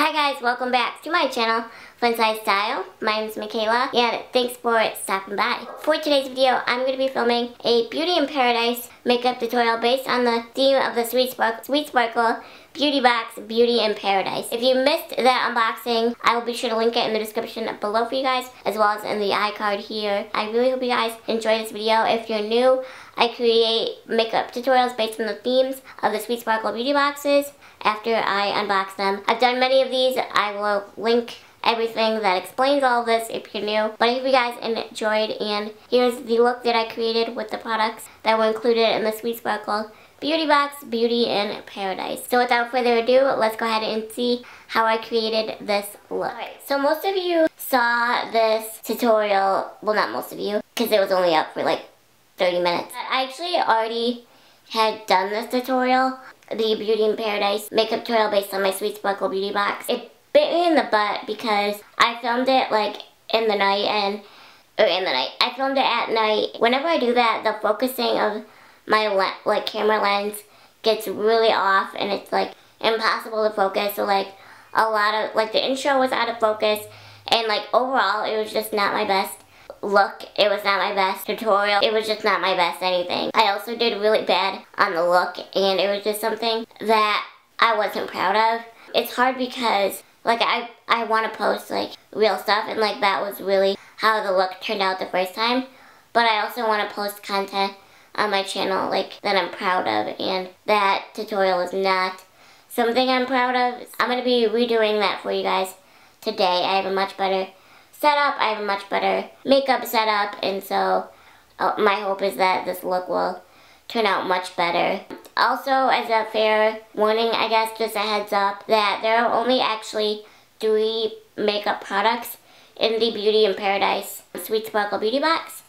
Hi guys, welcome back to my channel, FunsizedStyle. My name is Michaela, and thanks for stopping by. For today's video, I'm going to be filming a Beauty in Paradise makeup tutorial based on the theme of the Sweet Sparkle Beauty Box Beauty in Paradise. If you missed that unboxing, I will be sure to link it in the description below for you guys, as well as in the iCard here. I really hope you guys enjoy this video. If you're new, I create makeup tutorials based on the themes of the Sweet Sparkle Beauty Boxes after I unbox them. I've done many of these. I will link everything that explains all of this if you're new. But I hope you guys enjoyed, and here's the look that I created with the products that were included in the Sweet Sparkle Beauty Box Beauty in Paradise. So without further ado, let's go ahead and see how I created this look. Alright, so most of you saw this tutorial, well not most of you, because it was only up for like 30 minutes. I actually already had done this tutorial, the Beauty in Paradise makeup tutorial based on my Sweet Sparkle Beauty Box. It bit me in the butt because I filmed it like in the night I filmed it at night. Whenever I do that, the focusing of my camera lens gets really off, and it's like impossible to focus. So like a lot of the intro was out of focus, and like overall it was just not my best look. It was not my best tutorial. It was just not my best anything. I also did really bad on the look, and it was just something that I wasn't proud of. It's hard because like I want to post like real stuff, and like that was really how the look turned out the first time. But I also want to post content on my channel like that I'm proud of, and that tutorial is not something I'm proud of. I'm going to be redoing that for you guys today. I have a much better setup, I have a much better makeup setup, and so my hope is that this look will turn out much better. Also, as a fair warning, I guess, just a heads up, that there are only actually 3 makeup products in the Beauty in Paradise Sweet Sparkle Beauty Box.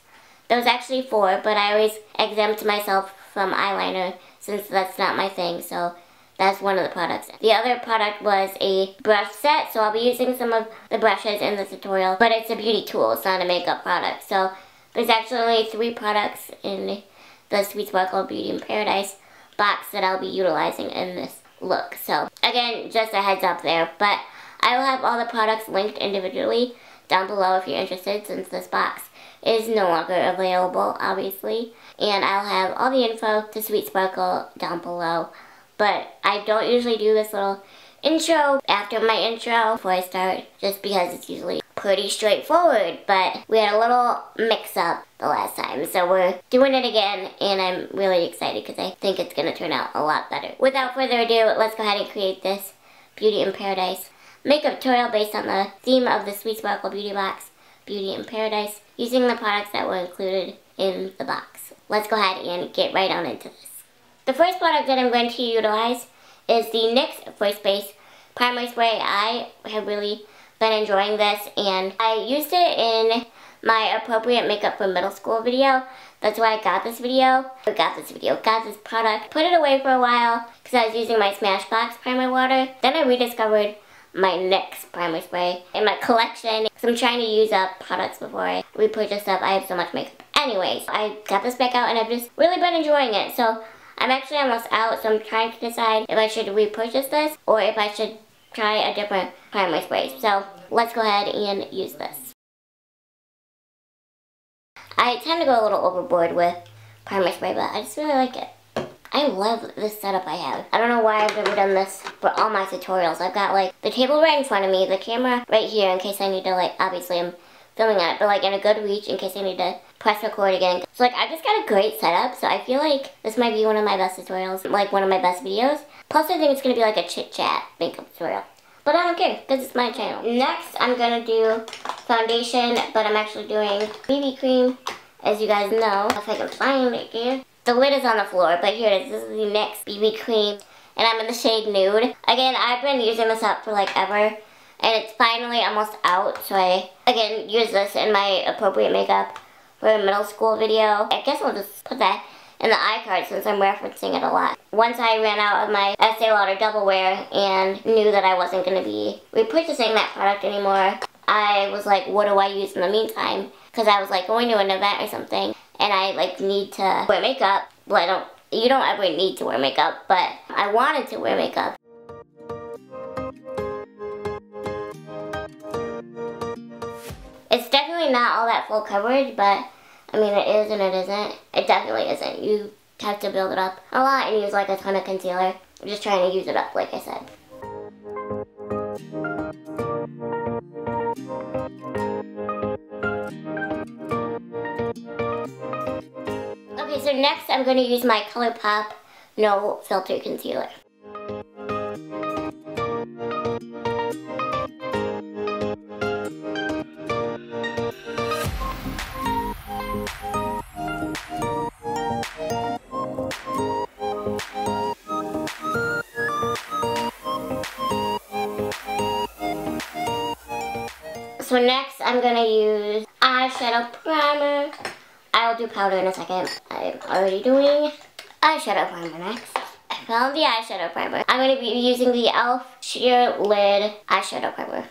There was actually 4, but I always exempt myself from eyeliner since that's not my thing, so that's one of the products. The other product was a brush set, so I'll be using some of the brushes in this tutorial, but it's a beauty tool, it's not a makeup product. So there's actually only 3 products in the Sweet Sparkle Beauty in Paradise box that I'll be utilizing in this look. So again, just a heads up there, but I will have all the products linked individually down below if you're interested, since this box is no longer available, obviously. And I'll have all the info to Sweet Sparkle down below. But I don't usually do this little intro after my intro before I start, just because it's usually pretty straightforward. But we had a little mix-up the last time, so we're doing it again, and I'm really excited because I think it's going to turn out a lot better. Without further ado, let's go ahead and create this Beauty in Paradise makeup tutorial based on the theme of the Sweet Sparkle Beauty Box Beauty in Paradise, using the products that were included in the box. Let's go ahead and get right on into this. The first product that I'm going to utilize is the NYX Face Base Primer Spray. I have really been enjoying this, and I used it in my appropriate makeup for middle school video. That's why I got this product. Put it away for a while because I was using my Smashbox primer water. Then I rediscovered my NYX primer spray in my collection because I'm trying to use up products before I repurchase stuff. I have so much makeup. Anyways, I got this back out, and I've just really been enjoying it. So I'm actually almost out, so I'm trying to decide if I should repurchase this or if I should try a different primer spray. So let's go ahead and use this. I tend to go a little overboard with primer spray, but I just really like it. I love this setup I have. I don't know why I've never done this for all my tutorials. I've got like the table right in front of me, the camera right here in case I need to, like, obviously I'm filming on it, but like in a good reach in case I need to press record again. So like I just got a great setup, so I feel like this might be one of my best tutorials, like one of my best videos. Plus I think it's going to be like a chit chat makeup tutorial. But I don't care, because it's my channel. Next I'm going to do foundation, but I'm actually doing BB cream, as you guys know. If I can find it here. The lid is on the floor, but here it is. This is the NYX BB cream, and I'm in the shade Nude. Again, I've been using this up for like ever, and it's finally almost out, so I, again, use this in my appropriate makeup for a middle school video. I guess I'll just put that in the iCard since I'm referencing it a lot. Once I ran out of my Estee Lauder Double Wear and knew that I wasn't going to be repurchasing that product anymore, I was like, what do I use in the meantime? Because I was like going to an event or something, and I like need to wear makeup. Well, you don't ever need to wear makeup, but I wanted to wear makeup. really not all that full coverage, but I mean, it is and it isn't. It definitely isn't. You have to build it up a lot and use like a ton of concealer. I'm just trying to use it up, like I said. Okay, so next I'm going to use my ColourPop No Filter Concealer. So next I'm going to use eyeshadow primer. I'll do powder in a second. I'm already doing eyeshadow primer next. I found the eyeshadow primer. I'm going to be using the e.l.f. Sheer Lid eyeshadow primer.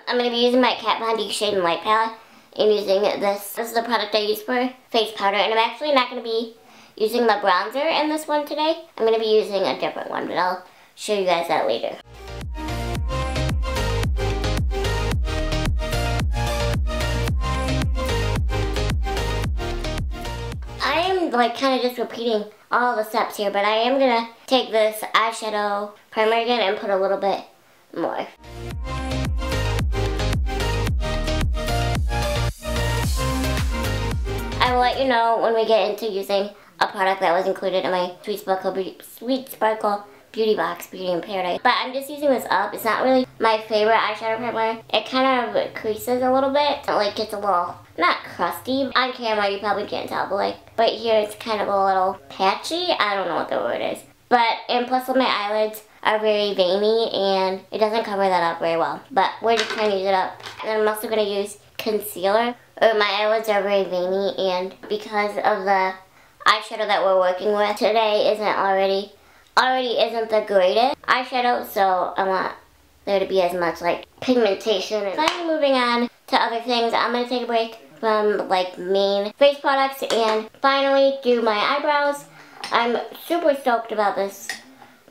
I'm going to be using my Kat Von D Shade and Light palette and using this. This is the product I use for face powder, and I'm actually not going to be using the bronzer in this one today. I'm going to be using a different one, but I'll show you guys that later. I am like kind of just repeating all the steps here, but I am going to take this eyeshadow primer again and put a little bit more. I will let you know when we get into using a product that was included in my Sweet Sparkle Beauty Box, Beauty in Paradise. But I'm just using this up. It's not really my favorite eyeshadow primer. It kind of creases a little bit. It like gets a little, not crusty. On camera you probably can't tell, but like right here it's kind of a little patchy. I don't know what the word is. And plus my eyelids are very veiny and it doesn't cover that up very well. But we're just trying to use it up. And then I'm also going to use concealer. My eyelids are very veiny, and because of the eyeshadow that we're working with today already isn't the greatest eyeshadow, so I want there to be as much like pigmentation. And finally moving on to other things, I'm going to take a break from like main face products and finally do my eyebrows. I'm super stoked about this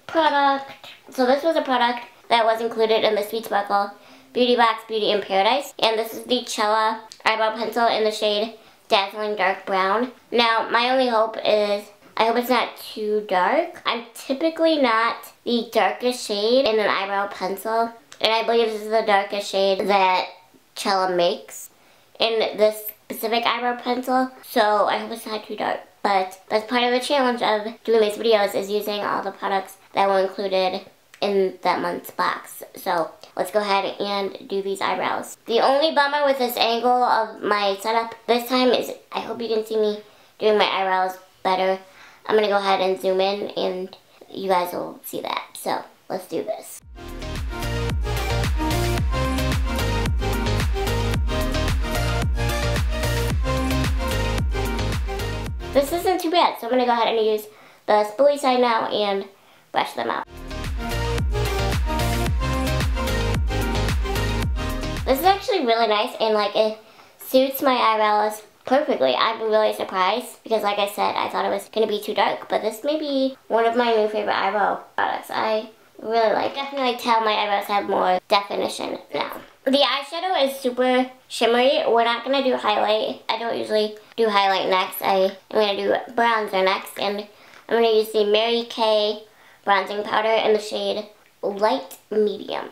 product. So this was a product that was included in the Sweet Sparkle Beauty Box Beauty in Paradise, and this is the Cella eyebrow pencil in the shade Dazzling Dark Brown. Now my only hope is I hope it's not too dark. I'm typically not the darkest shade in an eyebrow pencil, and I believe this is the darkest shade that Cella makes in this specific eyebrow pencil, so I hope it's not too dark. But that's part of the challenge of doing these videos, is using all the products that were included in that month's box. So let's go ahead and do these eyebrows. The only bummer with this angle of my setup this time is I hope you can see me doing my eyebrows better. I'm going to go ahead and zoom in and you guys will see that. So let's do this. This isn't too bad, so I'm going to go ahead and use the spoolie side now and brush them out. This is actually really nice, and like it suits my eyebrows perfectly. I'm really surprised because like I said, I thought it was going to be too dark, but this may be one of my new favorite eyebrow products. I really like it. Definitely tell my eyebrows have more definition now. The eyeshadow is super shimmery. We're not going to do highlight. I don't usually do highlight next. I'm going to do bronzer next, and I'm going to use the Mary Kay bronzing powder in the shade Light Medium.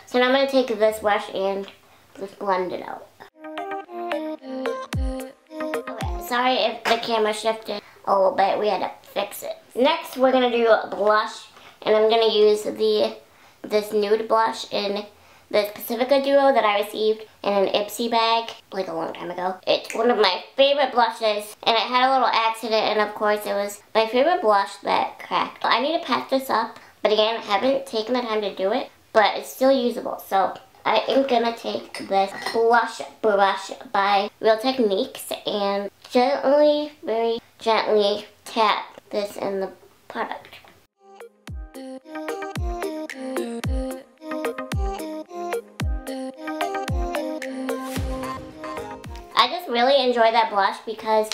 So now I'm going to take this brush and just blend it out. Okay, sorry if the camera shifted a little bit, we had to fix it. Next we're going to do a blush, and I'm going to use this nude blush in this Pacifica Duo that I received in an Ipsy bag like a long time ago. It's one of my favorite blushes, and it had a little accident, and of course it was my favorite blush that cracked. I need to patch this up, but again, I haven't taken the time to do it, but it's still usable. So I am gonna take this blush brush by Real Techniques and gently, very gently tap this in the product. just really enjoy that blush because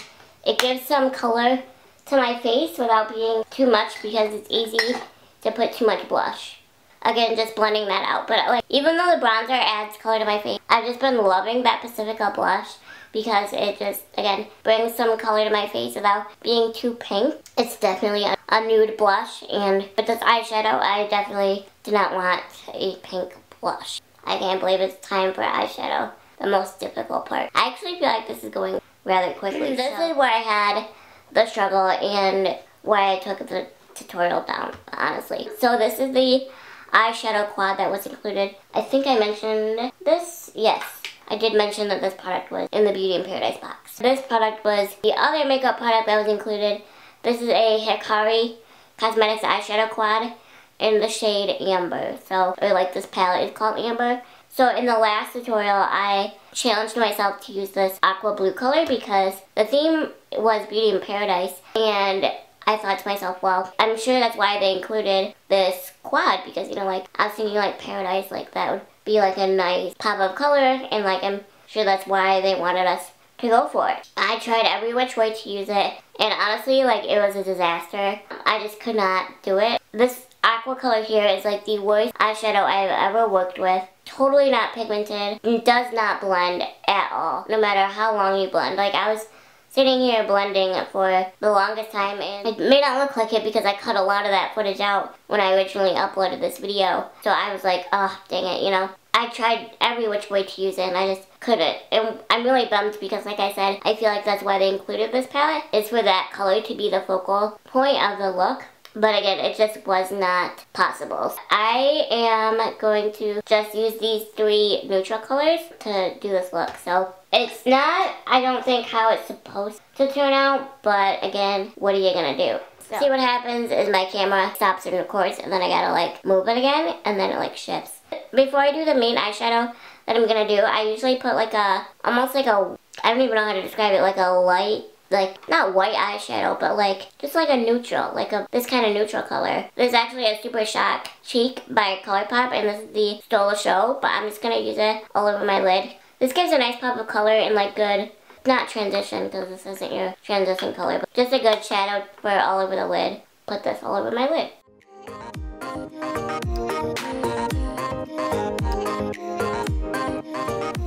it gives some color to my face without being too much, because it's easy to put too much blush. Again, just blending that out. But like, even though the bronzer adds color to my face, I've just been loving that Pacifica blush because it just, again, brings some color to my face without being too pink. It's definitely a nude blush, and with this eyeshadow, I definitely do not want a pink blush. I can't believe it's time for eyeshadow, the most difficult part. I actually feel like this is going rather quickly. This is where I had the struggle and why I took the tutorial down, honestly. So this is the eyeshadow quad that was included. I think I mentioned this. Yes, I did mention that this product was in the Beauty in Paradise box. This product was the other makeup product that was included. This is a Hikari Cosmetics eyeshadow quad in the shade Amber. So, or like this palette is called Amber. So in the last tutorial, I challenged myself to use this aqua blue color because the theme was Beauty in Paradise, and I thought to myself, well, I'm sure that's why they included this quad, because, you know, like, I was thinking, like, Paradise, like, that would be, like, a nice pop of color, and, like, I'm sure that's why they wanted us to go for it. I tried every which way to use it, and honestly, like, it was a disaster. I just could not do it. This aqua color here is, like, the worst eyeshadow I've ever worked with. Totally not pigmented. It does not blend at all, no matter how long you blend. Like, I was sitting here blending for the longest time, and it may not look like it because I cut a lot of that footage out when I originally uploaded this video. So I was like, oh, dang it, you know. I tried every which way to use it, and I just couldn't. And I'm really bummed because, like I said, I feel like that's why they included this palette. It's for that color to be the focal point of the look. But again, it just was not possible. I am going to just use these three neutral colors to do this look. So it's not, I don't think, how it's supposed to turn out. But again, what are you going to do? So, see, what happens is my camera stops and records, and then I gotta like move it again, and then it like shifts. Before I do the main eyeshadow that I'm going to do, I usually put like a, almost like a, I don't even know how to describe it, like a light, like, not white eyeshadow, but like, just like a neutral, like a, this kind of neutral color. This is actually a Super Shock Cheek by ColourPop, and this is the Stole a Show, but I'm just going to use it all over my lid. This gives a nice pop of color and like good, not transition, because this isn't your transition color, but just a good shadow for all over the lid. Put this all over my lid.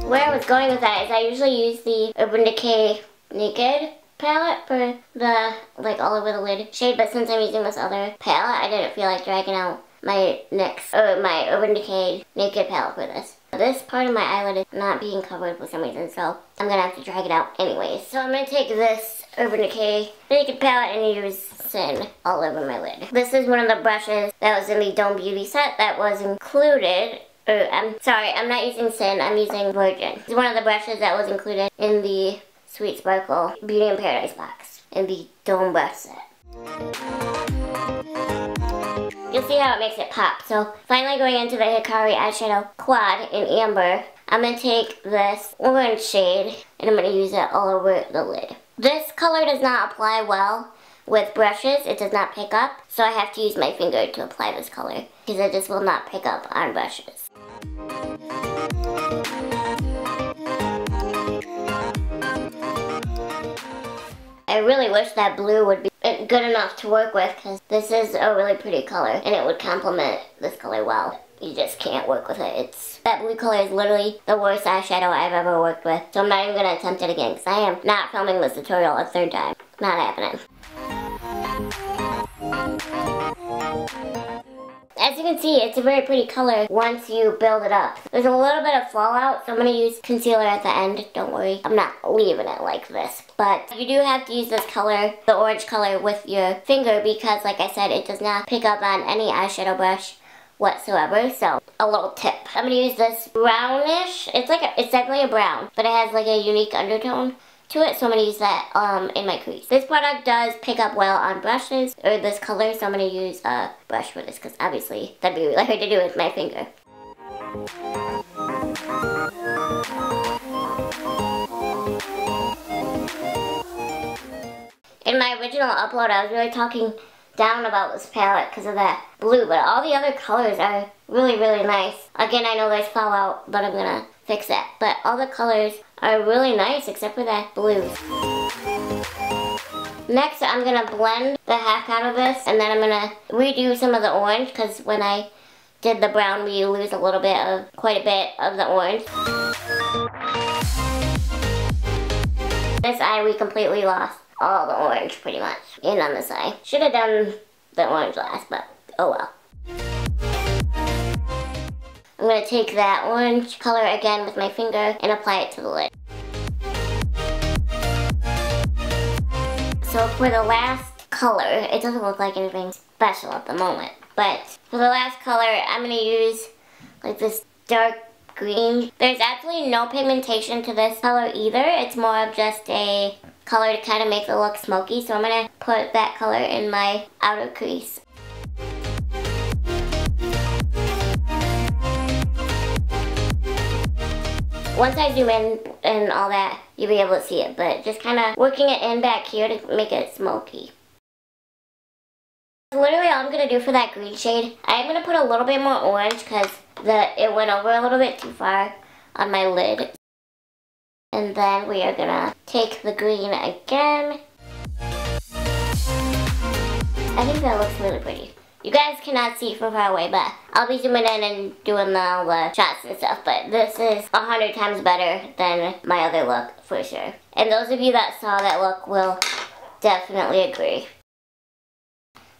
Where I was going with that is I usually use the Urban Decay Naked palette for the, like, all over the lid shade, but since I'm using this other palette, I didn't feel like dragging out my NYX, or my Urban Decay Naked palette for this. This part of my eyelid is not being covered for some reason, so I'm gonna have to drag it out anyways. So I'm gonna take this Urban Decay Naked palette and use Sin all over my lid. This is one of the brushes that was in the Dome Beauty set that was included. I'm sorry, I'm not using Sin, I'm using Virgin. It's one of the brushes that was included in the Sweet Sparkle Beauty in Paradise box in the Dome brush set. You'll see how it makes it pop. So finally going into the Hikari eyeshadow quad in Amber, I'm going to take this orange shade and I'm going to use it all over the lid. This color does not apply well with brushes. It does not pick up, so I have to use my finger to apply this color because it just will not pick up on brushes. I really wish that blue would be good enough to work with because this is a really pretty color and it would complement this color well. You just can't work with it. That blue color is literally the worst eyeshadow I've ever worked with. So I'm not even going to attempt it again because I am not filming this tutorial a third time. Not happening. As you can see, it's a very pretty color once you build it up. There's a little bit of fallout, so I'm going to use concealer at the end. Don't worry, I'm not leaving it like this. But you do have to use this color, the orange color, with your finger because, like I said, it does not pick up on any eyeshadow brush whatsoever. So, a little tip. I'm going to use this brownish, it's definitely a brown, but it has like a unique undertone to it, so I'm going to use that in my crease. This product does pick up well on brushes, or this color, so I'm going to use a brush for this, because obviously that'd be really hard to do with my finger. In my original upload, I was really talking down about this palette because of that blue, but all the other colors are really, really nice. Again, I know there's fallout, but I'm gonna fix that. But all the colors are really nice except for that blue. Next, I'm gonna blend the heck out of this, and then I'm gonna redo some of the orange because when I did the brown, we lose quite a bit of the orange. This eye, we completely lost all the orange pretty much. And on this eye. Should have done the orange last, but oh well. I'm going to take that orange color again with my finger and apply it to the lid. So for the last color, it doesn't look like anything special at the moment, but for the last color, I'm going to use like this dark green. There's absolutely no pigmentation to this color either. It's more of just a color to kind of make it look smoky, so I'm going to put that color in my outer crease. Once I zoom in and all that, you'll be able to see it, but just kind of working it in back here to make it smoky. Literally all I'm going to do for that green shade, I'm going to put a little bit more orange because it went over a little bit too far on my lid. And then we are going to take the green again. I think that looks really pretty. You guys cannot see from far away, but I'll be zooming in and doing all the shots and stuff, but this is 100 times better than my other look, for sure. And those of you that saw that look will definitely agree.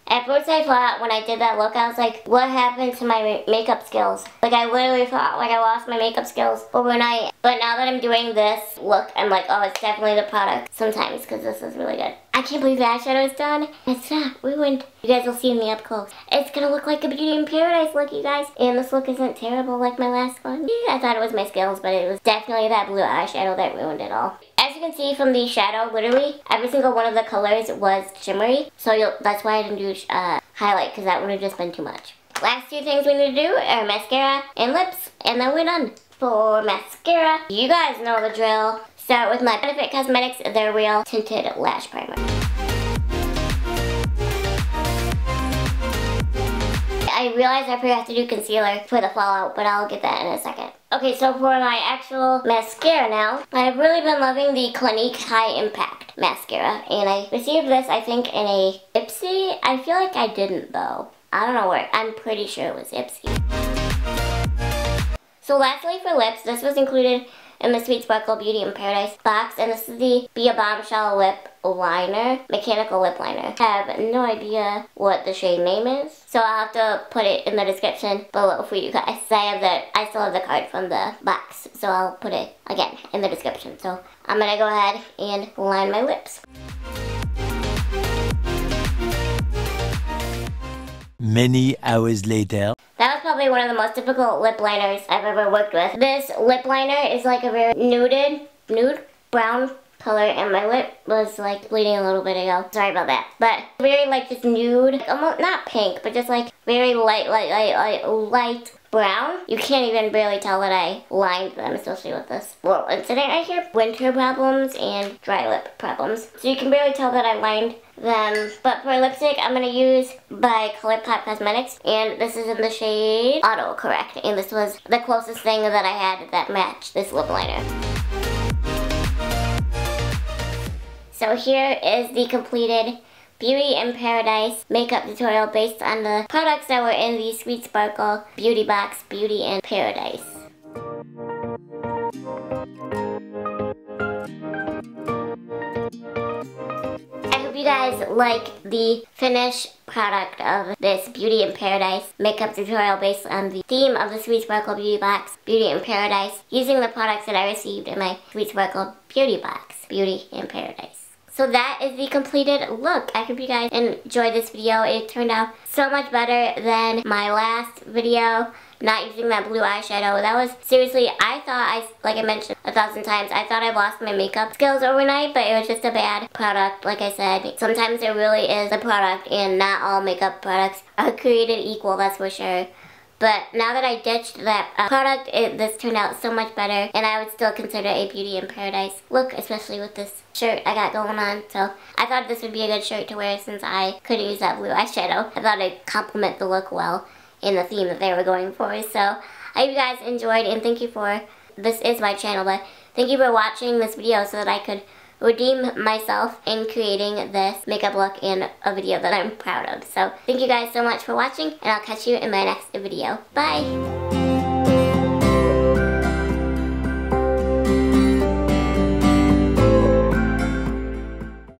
At first I thought when I did that look, I was like, what happened to my makeup skills? Like I literally thought like I lost my makeup skills overnight. But now that I'm doing this look, I'm like, oh, it's definitely the product sometimes because this is really good. I can't believe the eyeshadow is done. It's not ruined. You guys will see me up close. It's gonna look like a Beauty in Paradise look, you guys. And this look isn't terrible like my last one. Yeah, I thought it was my skills, but it was definitely that blue eyeshadow that ruined it all. As you can see from the shadow, literally, every single one of the colors was shimmery. So that's why I didn't do highlight, because that would have just been too much. Last two things we need to do are mascara and lips, and then we're done. For mascara, you guys know the drill. Start with my Benefit Cosmetics, their Real Tinted Lash Primer. I realized I forgot to do concealer for the fallout, but I'll get that in a second. Okay, so for my actual mascara now, I've really been loving the Clinique High Impact Mascara. And I received this, I think, in a Ipsy. I feel like I didn't, though. I don't know where. I'm pretty sure it was Ipsy. So lastly for lips, this was included in the Sweet Sparkle Beauty in Paradise box, and this is the Be a Bombshell Lip Liner, Mechanical Lip Liner. I have no idea what the shade name is, so I'll have to put it in the description below for you guys. I still have the card from the box, so I'll put it again in the description. So I'm gonna go ahead and line my lips. Many hours later. That was probably one of the most difficult lip liners I've ever worked with. This lip liner is like a very nude brown color, and my lip was like bleeding a little bit ago. Sorry about that. But very like just nude, almost not pink, but just like very light brown. You can't even barely tell that I lined them, especially with this little incident right here. Winter problems and dry lip problems. So you can barely tell that I lined them. But for lipstick, I'm going to use by ColourPop Cosmetics, and this is in the shade Auto Correct, and this was the closest thing that I had that matched this lip liner. So here is the completed Beauty in Paradise makeup tutorial based on the products that were in the Sweet Sparkle Beauty Box Beauty in Paradise. I hope you guys like the finished product of this Beauty in Paradise makeup tutorial based on the theme of the Sweet Sparkle Beauty Box Beauty in Paradise, using the products that I received in my Sweet Sparkle Beauty Box Beauty in Paradise. So that is the completed look. I hope you guys enjoyed this video. It turned out so much better than my last video, not using that blue eyeshadow. That was, seriously, I thought, like I mentioned 1,000 times, I thought I lost my makeup skills overnight, but it was just a bad product. Like I said, sometimes it really is a product, and not all makeup products are created equal, that's for sure. But now that I ditched that product, this turned out so much better, and I would still consider it a beauty in paradise look, especially with this shirt I got going on. So I thought this would be a good shirt to wear since I couldn't use that blue eyeshadow. I thought it'd complement the look well in the theme that they were going for. So I hope you guys enjoyed, and thank you for, this is my channel, but thank you for watching this video so that I could redeem myself in creating this makeup look and a video that I'm proud of. So thank you guys so much for watching, and I'll catch you in my next video. Bye!